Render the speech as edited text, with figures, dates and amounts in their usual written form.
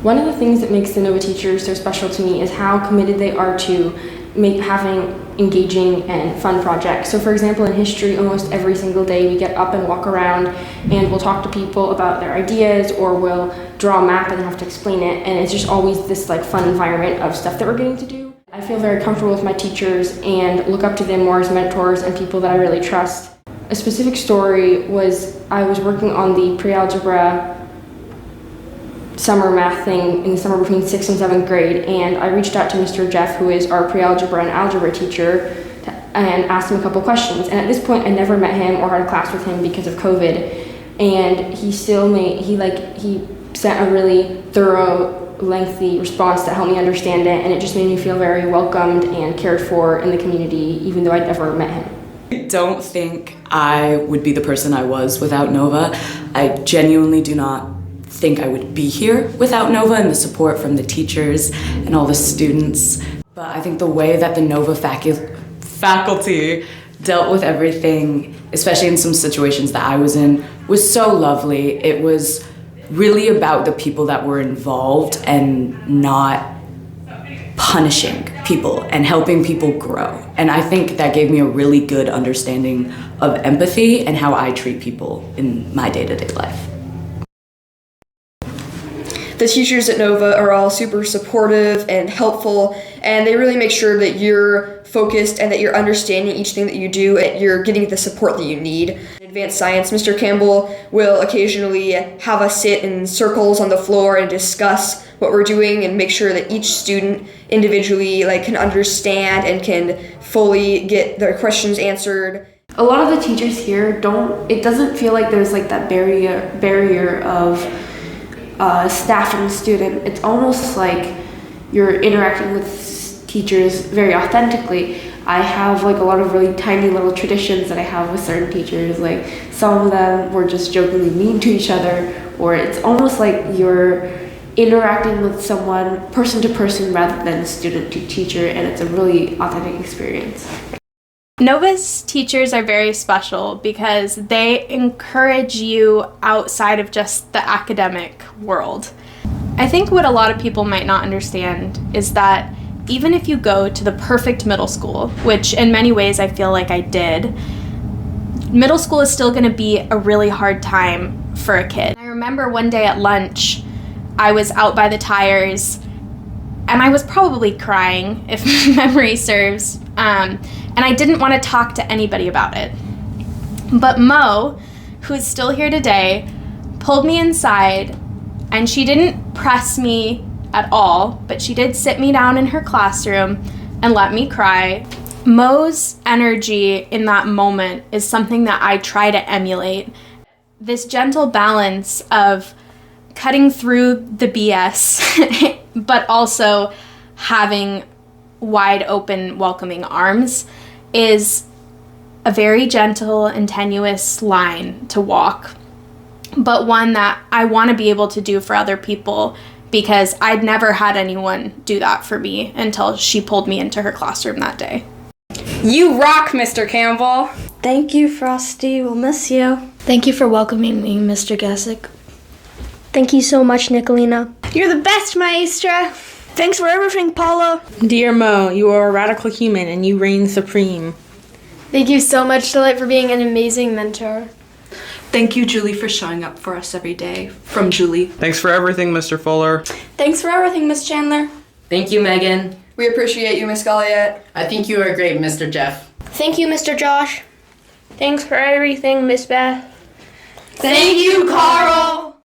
One of the things that makes the NOVA teachers so special to me is how committed they are to having engaging and fun projects. So for example, in history, almost every single day we get up and walk around and we'll talk to people about their ideas, or we'll draw a map and have to explain it, and it's just always this like fun environment of stuff that we're getting to do. I feel very comfortable with my teachers and look up to them more as mentors and people that I really trust. A specific story was I was working on the pre-algebra summer math thing in the summer between 6th and 7th grade, and I reached out to Mr. Jeff, who is our pre-algebra and algebra teacher, and asked him a couple questions. And at this point I never met him or had a class with him because of COVID, and he sent a really thorough, lengthy response that helped me understand it, and it just made me feel very welcomed and cared for in the community, even though I'd never met him. I don't think I would be the person I was without NOVA. I genuinely do not think I would be here without NOVA and the support from the teachers and all the students. But I think the way that the NOVA faculty dealt with everything, especially in some situations that I was in, was so lovely. It was really about the people that were involved and not punishing people and helping people grow. And I think that gave me a really good understanding of empathy and how I treat people in my day-to-day life. The teachers at NOVA are all super supportive and helpful, and they really make sure that you're focused and that you're understanding each thing that you do and you're getting the support that you need. In advanced science, Mr. Campbell will occasionally have us sit in circles on the floor and discuss what we're doing and make sure that each student individually can understand and can fully get their questions answered. A lot of the teachers here it doesn't feel like there's that barrier of staff and student. It's almost like you're interacting with teachers very authentically. I have a lot of really tiny little traditions that I have with certain teachers. Some of them were just jokingly mean to each other, or it's almost like you're interacting with someone person to person rather than student to teacher, and it's a really authentic experience. NOVA's teachers are very special because they encourage you outside of just the academic world. I think what a lot of people might not understand is that even if you go to the perfect middle school, which in many ways I feel like I did, middle school is still going to be a really hard time for a kid. I remember one day at lunch, I was out by the tires and I was probably crying, if memory serves, and I didn't want to talk to anybody about it. But Mo, who is still here today, pulled me inside, and she didn't press me at all, but she did sit me down in her classroom and let me cry. Mo's energy in that moment is something that I try to emulate. This gentle balance of cutting through the BS, but also having wide open, welcoming arms is a very gentle and tenuous line to walk, but one that I want to be able to do for other people, because I'd never had anyone do that for me until she pulled me into her classroom that day. You rock, Mr. Campbell. Thank you, Frosty. We'll miss you. Thank you for welcoming me, Mr. Gessick. Thank you so much, Nicolina. You're the best, Maestra. Thanks for everything, Paula. Dear Mo, you are a radical human and you reign supreme. Thank you so much, Delight, for being an amazing mentor. Thank you, Julie, for showing up for us every day. From Julie. Thanks for everything, Mr. Fuller. Thanks for everything, Miss Chandler. Thank you, Megan. We appreciate you, Miss Galliette. I think you are great, Mr. Jeff. Thank you, Mr. Josh. Thanks for everything, Miss Beth. Thank you, Carl.